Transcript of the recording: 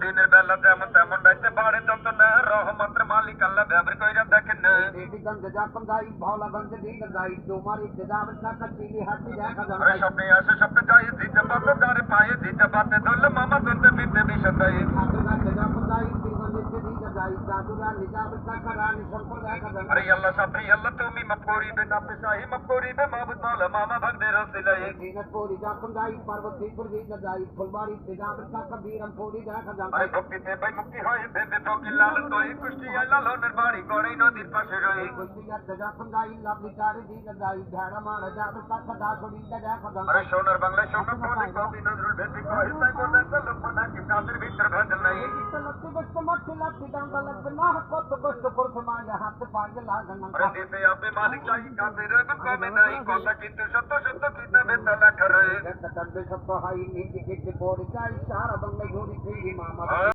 দিনের বেলা যেমন তেমন রাইতে বাড়ে যত না রহমতের মালিক আল্লাহ ব্যবহার কইরা দেখেন না স্বপ্নে আসে স্বপ্নে যাই দিতে পাতে যারে পায়ে দিতে পাতে ধরলে মামা ধরতে ফিরতে বিষয় দেয় আরে আল্লাহ সাফি আল্লাহ তুমি মাফ করিবে না পেশাহি মাফ করিবে মাহবুব মাওলা মামা ভাগদের রসিলাই আরে ভক্তিতে ভাই মুক্তি হয় ভেবে ফকির লাল তোই কুষ্টি লালনের বাড়ি গড়াই নদীর পাশে রই আরে সোনার বাংলায় সোনার কলি কবি নজরুল ভেবে কই তাই বলে লোকমান হাকিম কাদের ভিতর ভেজাল নাই আরে দিতে আপনি মালিক চাই কাদের এখন কমে নাই কথা কিন্তু সত্য সত্য কিতাবে তালা করে